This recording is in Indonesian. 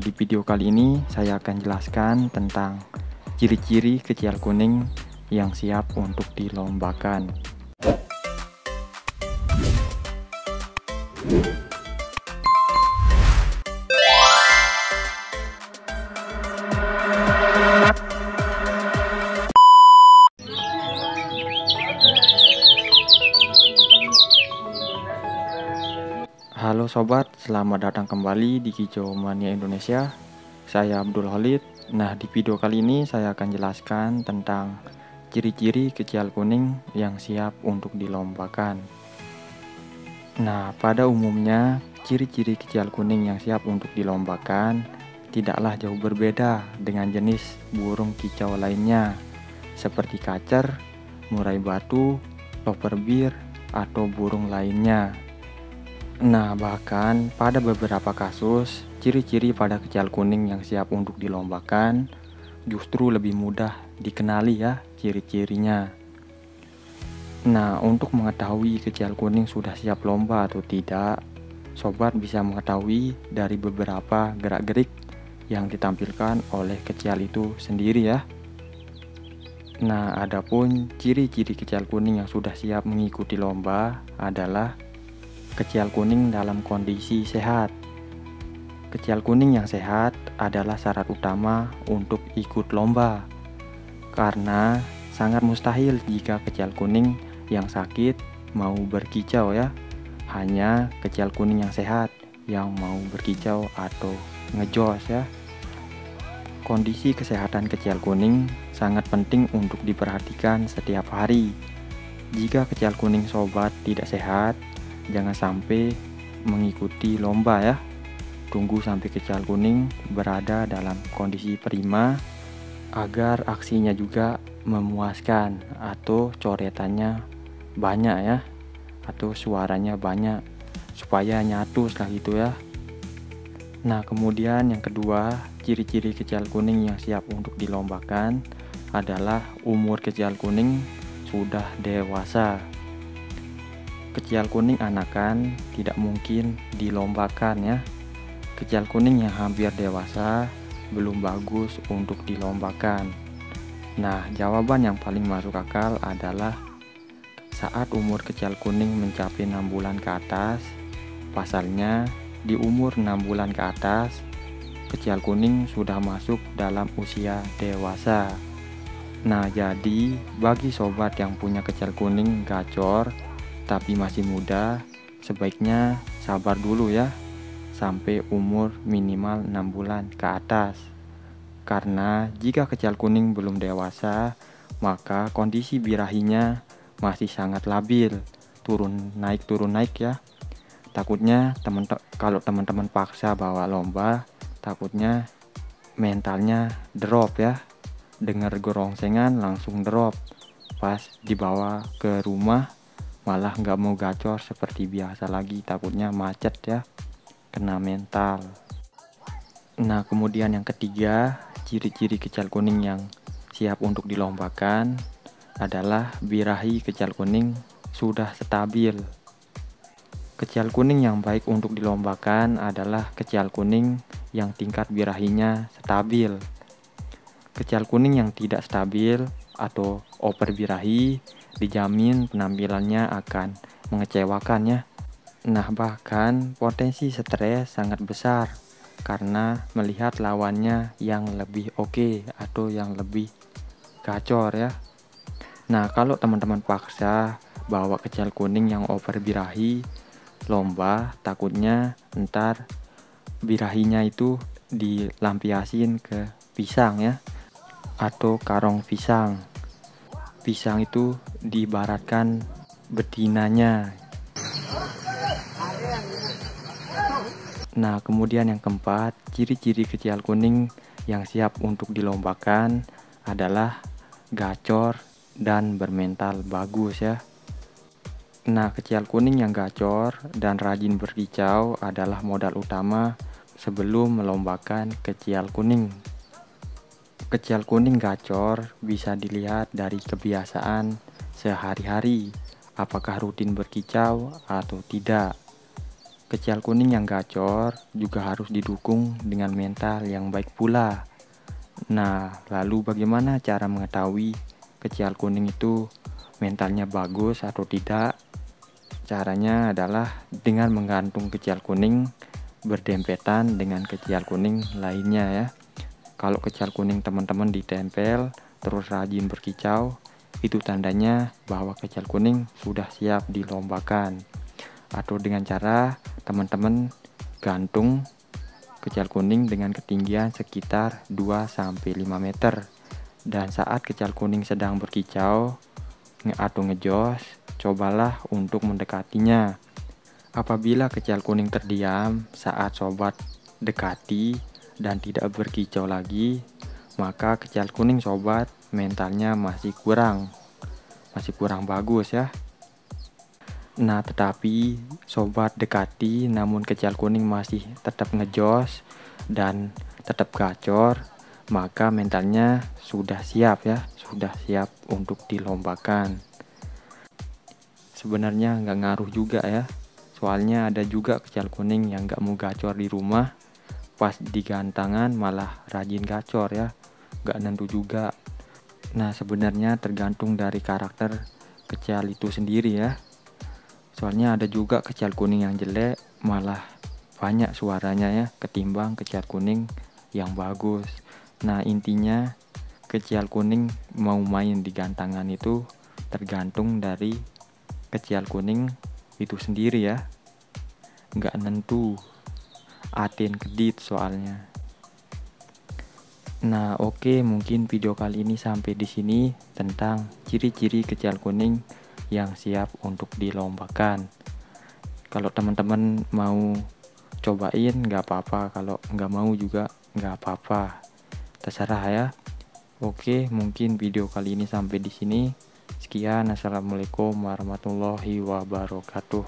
di video kali ini saya akan jelaskan tentang ciri-ciri kecial kuning yang siap untuk dilombakan. Halo sobat, selamat datang kembali di Kicau Mania Indonesia. Saya Abdul Khalid. Nah, di video kali ini saya akan jelaskan tentang ciri-ciri kecial kuning yang siap untuk dilombakan. Nah, pada umumnya ciri-ciri kecial kuning yang siap untuk dilombakan tidaklah jauh berbeda dengan jenis burung kicau lainnya seperti kacer, murai batu, lovebird, atau burung lainnya. Nah, bahkan pada beberapa kasus, ciri-ciri pada kecial kuning yang siap untuk dilombakan justru lebih mudah dikenali ya ciri-cirinya. Nah, untuk mengetahui kecial kuning sudah siap lomba atau tidak, sobat bisa mengetahui dari beberapa gerak-gerik yang ditampilkan oleh kecial itu sendiri ya. Nah, adapun ciri-ciri kecial kuning yang sudah siap mengikuti lomba adalah kecial kuning dalam kondisi sehat. Kecial kuning yang sehat adalah syarat utama untuk ikut lomba, karena sangat mustahil jika kecial kuning yang sakit mau berkicau ya. Hanya kecial kuning yang sehat yang mau berkicau atau ngejos ya. Kondisi kesehatan kecial kuning sangat penting untuk diperhatikan setiap hari. Jika kecial kuning sobat tidak sehat, jangan sampai mengikuti lomba ya. Tunggu sampai kecial kuning berada dalam kondisi prima agar aksinya juga memuaskan atau coretannya banyak ya, atau suaranya banyak supaya nyatu lah gitu ya. Nah, kemudian yang kedua, ciri-ciri kecial kuning yang siap untuk dilombakan adalah umur kecial kuning sudah dewasa. Kecial kuning anakan tidak mungkin dilombakan ya. Kecial kuning yang hampir dewasa belum bagus untuk dilombakan. Nah, jawaban yang paling masuk akal adalah saat umur kecial kuning mencapai 6 bulan ke atas. Pasalnya, di umur 6 bulan ke atas, kecial kuning sudah masuk dalam usia dewasa. Nah, jadi bagi sobat yang punya kecial kuning gacor tapi masih muda, sebaiknya sabar dulu ya sampai umur minimal 6 bulan ke atas. Karena jika kecial kuning belum dewasa, maka kondisi birahinya masih sangat labil, turun naik ya. Takutnya kalau teman-teman paksa bawa lomba, takutnya mentalnya drop ya. Dengar gerongsengan langsung drop. Pas dibawa ke rumah malah nggak mau gacor seperti biasa lagi, takutnya macet ya, kena mental. Nah, kemudian yang ketiga, ciri-ciri kecial kuning yang siap untuk dilombakan adalah birahi kecial kuning sudah stabil. Kecial kuning yang baik untuk dilombakan adalah kecial kuning yang tingkat birahinya stabil. Kecial kuning yang tidak stabil atau over birahi dijamin penampilannya akan mengecewakan ya. Nah, bahkan potensi stres sangat besar karena melihat lawannya yang lebih oke atau yang lebih gacor ya. Nah, kalau teman-teman paksa bawa kecial kuning yang over birahi lomba, takutnya ntar birahinya itu dilampiasin ke pisang ya, atau karung pisang. Pisang itu diibaratkan betinanya. Nah, kemudian yang keempat, ciri-ciri kecial kuning yang siap untuk dilombakan adalah gacor dan bermental bagus ya. Nah, kecial kuning yang gacor dan rajin berkicau adalah modal utama sebelum melombakan kecial kuning. Kecial kuning gacor bisa dilihat dari kebiasaan sehari-hari, apakah rutin berkicau atau tidak. Kecil kuning yang gacor juga harus didukung dengan mental yang baik pula. Nah, lalu bagaimana cara mengetahui kecil kuning itu mentalnya bagus atau tidak? Caranya adalah dengan menggantung kecil kuning berdempetan dengan kecil kuning lainnya ya. Kalau kecil kuning teman-teman ditempel terus rajin berkicau, itu tandanya bahwa kecil kuning sudah siap dilombakan. Atau dengan cara teman-teman gantung kecil kuning dengan ketinggian sekitar 2-5 meter. Dan saat kecil kuning sedang berkicau atau ngejos, cobalah untuk mendekatinya. Apabila kecil kuning terdiam saat sobat dekati dan tidak berkicau lagi, maka kecil kuning sobat mentalnya masih kurang bagus ya. Nah, tetapi sobat dekati namun kecil kuning masih tetap ngejos dan tetap gacor, maka mentalnya sudah siap ya, sudah siap untuk dilombakan. Sebenarnya nggak ngaruh juga ya, soalnya ada juga kecil kuning yang nggak mau gacor di rumah, pas di gantangan malah rajin gacor ya, nggak nentu juga. Nah, sebenarnya tergantung dari karakter kecil itu sendiri ya. Soalnya ada juga kecil kuning yang jelek malah banyak suaranya ya ketimbang kecil kuning yang bagus. Nah, intinya kecil kuning mau main di gantangan itu tergantung dari kecil kuning itu sendiri ya. Nggak nentu, aten kedit soalnya. Nah, oke, mungkin video kali ini sampai di sini tentang ciri-ciri kecil kuning yang siap untuk dilombakan. Kalau teman-teman mau cobain nggak apa-apa, kalau nggak mau juga nggak apa-apa, terserah ya. Oke, mungkin video kali ini sampai di sini. Sekian, assalamualaikum warahmatullahi wabarakatuh.